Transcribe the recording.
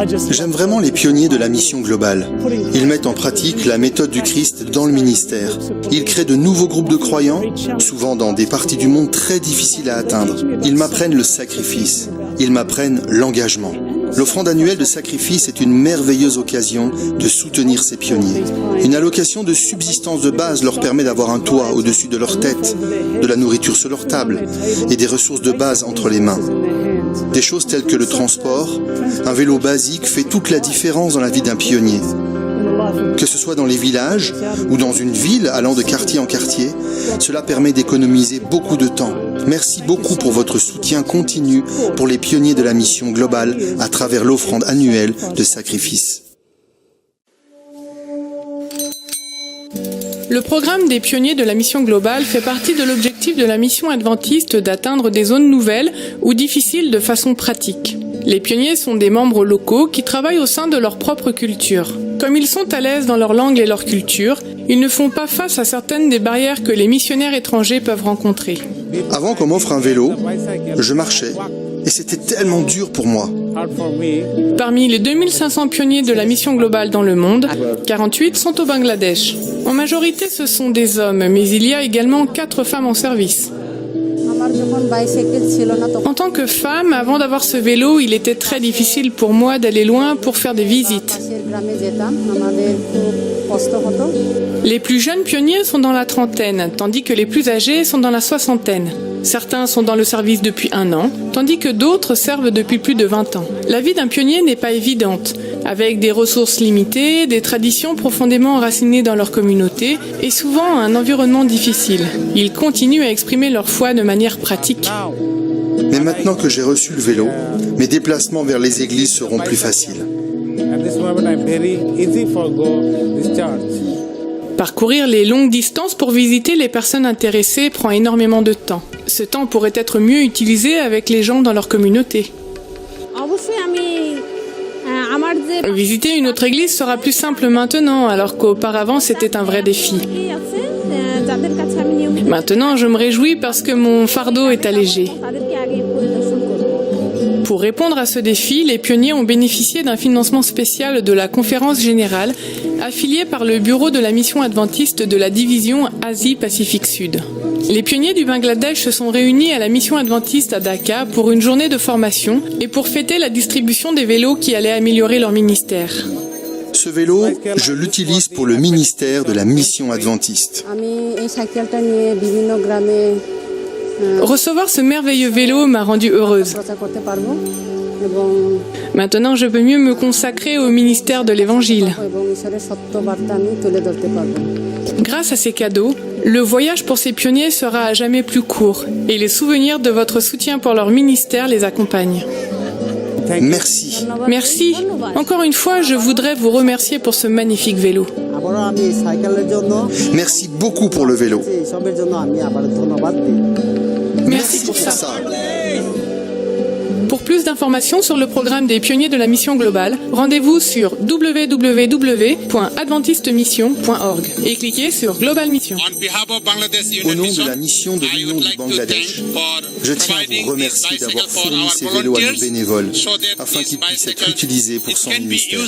J'aime vraiment les pionniers de la mission globale. Ils mettent en pratique la méthode du Christ dans le ministère. Ils créent de nouveaux groupes de croyants, souvent dans des parties du monde très difficiles à atteindre. Ils m'apprennent le sacrifice. Ils m'apprennent l'engagement. L'offrande annuelle de sacrifice est une merveilleuse occasion de soutenir ces pionniers. Une allocation de subsistance de base leur permet d'avoir un toit au-dessus de leur tête, de la nourriture sur leur table et des ressources de base entre les mains. Des choses telles que le transport, un vélo basique fait toute la différence dans la vie d'un pionnier. Que ce soit dans les villages ou dans une ville allant de quartier en quartier, cela permet d'économiser beaucoup de temps. Merci beaucoup pour votre soutien continu pour les pionniers de la mission globale à travers l'offrande annuelle de sacrifice. Le programme des pionniers de la mission globale fait partie de l'objectif de la mission adventiste d'atteindre des zones nouvelles ou difficiles de façon pratique. Les pionniers sont des membres locaux qui travaillent au sein de leur propre culture. Comme ils sont à l'aise dans leur langue et leur culture, ils ne font pas face à certaines des barrières que les missionnaires étrangers peuvent rencontrer. Avant qu'on m'offre un vélo, je marchais et c'était tellement dur pour moi. Parmi les 2500 pionniers de la mission globale dans le monde, 48 sont au Bangladesh. En majorité, ce sont des hommes, mais il y a également 4 femmes en service. En tant que femme, avant d'avoir ce vélo, il était très difficile pour moi d'aller loin pour faire des visites. Les plus jeunes pionniers sont dans la trentaine, tandis que les plus âgés sont dans la soixantaine. Certains sont dans le service depuis 1 an, tandis que d'autres servent depuis plus de 20 ans. La vie d'un pionnier n'est pas évidente, avec des ressources limitées, des traditions profondément enracinées dans leur communauté et souvent un environnement difficile. Ils continuent à exprimer leur foi de manière pratique. Mais maintenant que j'ai reçu le vélo, mes déplacements vers les églises seront plus faciles. Parcourir les longues distances pour visiter les personnes intéressées prend énormément de temps. Ce temps pourrait être mieux utilisé avec les gens dans leur communauté. Visiter une autre église sera plus simple maintenant, alors qu'auparavant c'était un vrai défi. Maintenant, je me réjouis parce que mon fardeau est allégé. Pour répondre à ce défi, les pionniers ont bénéficié d'un financement spécial de la Conférence Générale, affiliée par le bureau de la mission adventiste de la division Asie-Pacifique Sud. Les pionniers du Bangladesh se sont réunis à la mission adventiste à Dhaka pour une journée de formation et pour fêter la distribution des vélos qui allaient améliorer leur ministère. Ce vélo, je l'utilise pour le ministère de la mission adventiste. Recevoir ce merveilleux vélo m'a rendue heureuse. Maintenant, je peux mieux me consacrer au ministère de l'Évangile. Grâce à ces cadeaux, le voyage pour ces pionniers sera à jamais plus court et les souvenirs de votre soutien pour leur ministère les accompagnent. Merci. Merci. Encore une fois, je voudrais vous remercier pour ce magnifique vélo. Merci beaucoup pour le vélo. Merci pour ça. Pour plus d'informations sur le programme des pionniers de la mission globale, rendez-vous sur www.adventistemission.org et cliquez sur Global Mission. Au nom de la mission de l'Union du Bangladesh, je tiens à vous remercier d'avoir fourni ces vélos à nos bénévoles afin qu'ils puissent être utilisés pour son ministère.